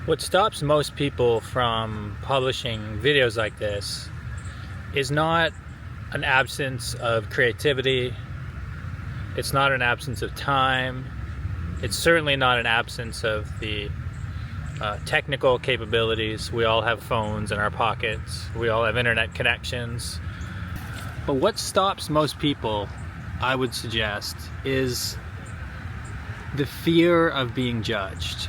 What stops most people from publishing videos like this is not an absence of creativity. It's not an absence of time. It's certainly not an absence of the technical capabilities. We all have phones in our pockets. We all have internet connections. But what stops most people, I would suggest, is the fear of being judged.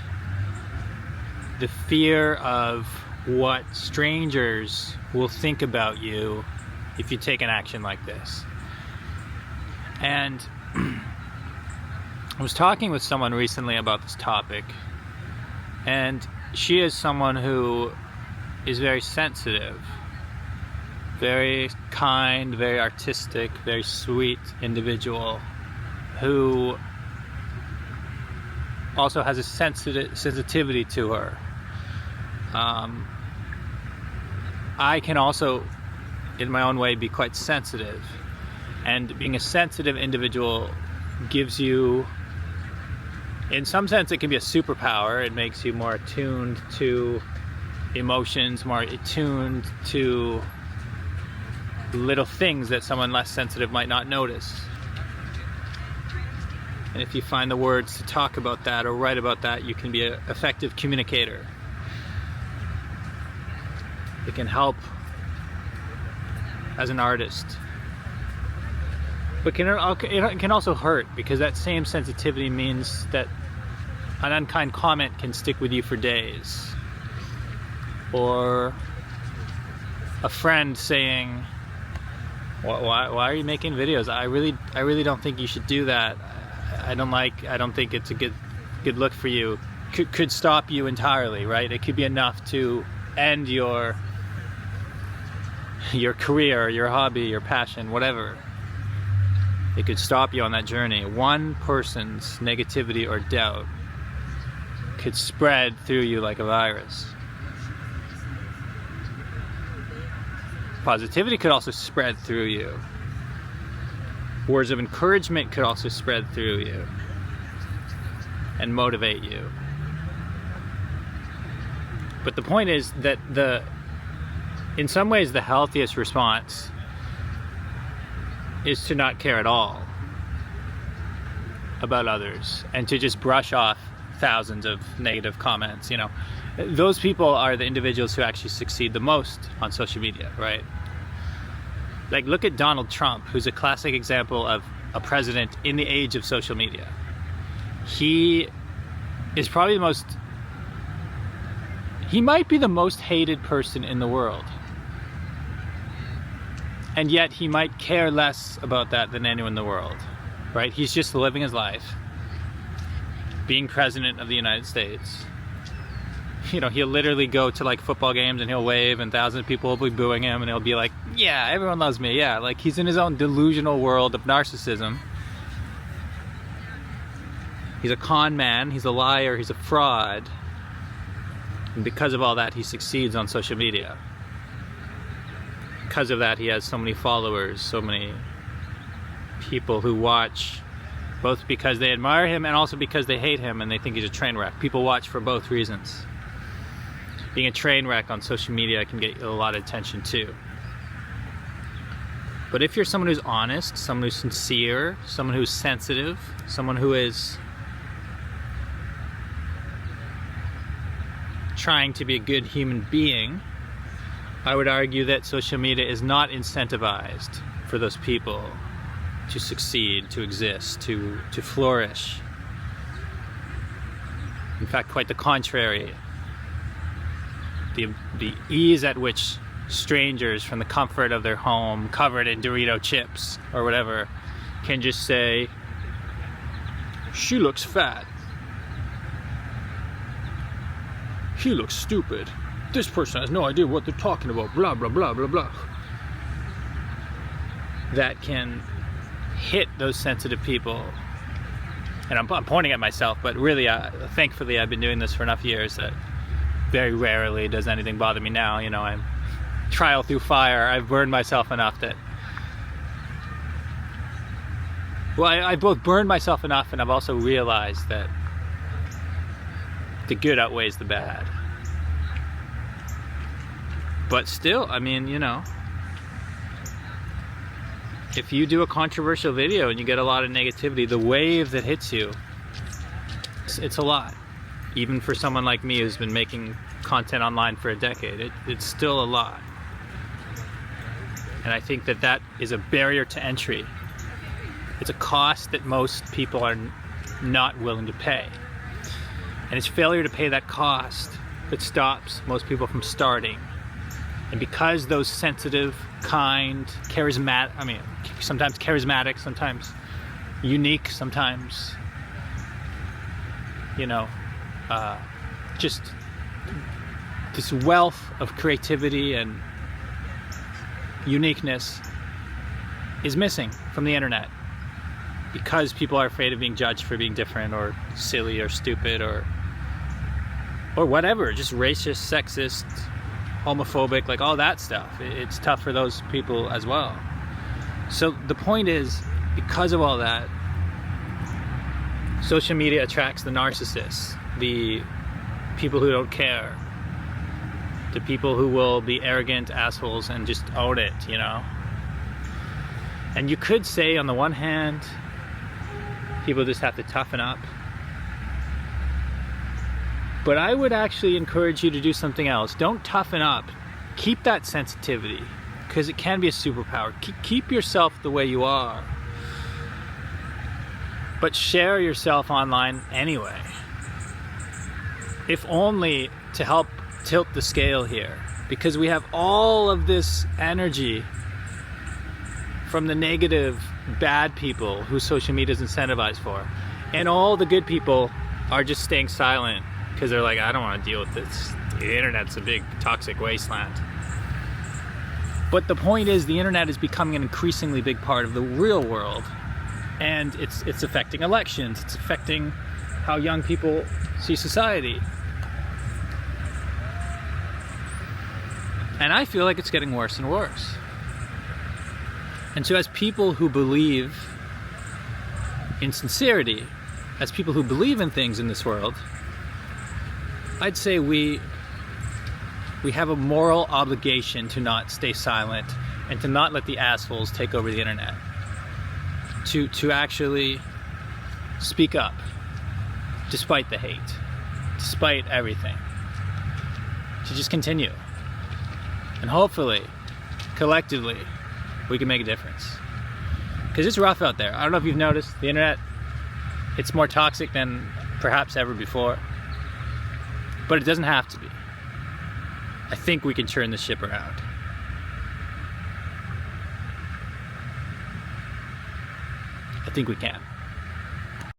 The fear of what strangers will think about you if you take an action like this. And I was talking with someone recently about this topic, and she is someone who is very sensitive, very kind, very artistic, very sweet individual who also has a sensitivity to her. I can also, in my own way, be quite sensitive, and being a sensitive individual gives you, in some sense, it can be a superpower. It makes you more attuned to emotions, more attuned to little things that someone less sensitive might not notice. And if you find the words to talk about that or write about that, you can be an effective communicator. It can help as an artist. But it can also hurt, because that same sensitivity means that an unkind comment can stick with you for days. Or a friend saying, why are you making videos? I really don't think you should do that. I don't think it's a good look for you. Could stop you entirely, right? It could be enough to end your career, your hobby, your passion, whatever. It could stop you on that journey. One person's negativity or doubt could spread through you like a virus. Positivity could also spread through you. Words of encouragement could also spread through you and motivate you. But the point is that in some ways, the healthiest response is to not care at all about others and to just brush off thousands of negative comments. Those people are the individuals who actually succeed the most on social media, right? Like, look at Donald Trump, who's a classic example of a president in the age of social media. He is probably he might be the most hated person in the world. And yet he might care less about that than anyone in the world, right? He's just living his life, being president of the United States. He'll literally go to football games and he'll wave and thousands of people will be booing him and he'll be like, yeah, everyone loves me. Yeah, he's in his own delusional world of narcissism. He's a con man, he's a liar, he's a fraud. And because of all that, he succeeds on social media. Because of that, he has so many followers, so many people who watch, both because they admire him and also because they hate him and they think he's a train wreck. People watch for both reasons. Being a train wreck on social media can get a lot of attention too. But if you're someone who's honest, someone who's sincere, someone who's sensitive, someone who is trying to be a good human being, I would argue that social media is not incentivized for those people to succeed, to exist, to flourish. In fact, quite the contrary. The ease at which strangers from the comfort of their home, covered in Dorito chips or whatever, can just say, she looks fat. He looks stupid. This person has no idea what they're talking about, blah, blah, blah, blah, blah. That can hit those sensitive people. And I'm pointing at myself, but really, thankfully, I've been doing this for enough years that very rarely does anything bother me now. I'm trial through fire. I've burned myself enough that... Well, I both burned myself enough, and I've also realized that the good outweighs the bad. But still, I mean, you know, if you do a controversial video and you get a lot of negativity, the wave that hits you, it's a lot. Even for someone like me who's been making content online for a decade, it's still a lot. And I think that that is a barrier to entry. It's a cost that most people are not willing to pay. And it's failure to pay that cost that stops most people from starting. And because those sensitive, kind, charismatic, I mean, sometimes charismatic, sometimes unique, sometimes, you know, just this wealth of creativity and uniqueness is missing from the internet because people are afraid of being judged for being different or silly or stupid or whatever, just racist, sexist, homophobic, like all that stuff. It's tough for those people as well. So the point is, because of all that, social media attracts the narcissists, the people who don't care, the people who will be arrogant assholes and just own it, you know? And you could say, on the one hand, people just have to toughen up. But I would actually encourage you to do something else. Don't toughen up. Keep that sensitivity, because it can be a superpower. Keep yourself the way you are. But share yourself online anyway. If only to help tilt the scale here. Because we have all of this energy from the negative, bad people who social media is incentivized for. And all the good people are just staying silent because they're like, I don't want to deal with this. The internet's a big toxic wasteland. But the point is, the internet is becoming an increasingly big part of the real world. And it's affecting elections. It's affecting how young people see society. And I feel like it's getting worse and worse. And so as people who believe in sincerity, as people who believe in things in this world, I'd say we have a moral obligation to not stay silent and to not let the assholes take over the internet. To actually speak up, despite the hate, despite everything. To just continue. And hopefully, collectively, we can make a difference. Because it's rough out there. I don't know if you've noticed, the internet, it's more toxic than perhaps ever before. But it doesn't have to be. I think we can turn this ship around. I think we can.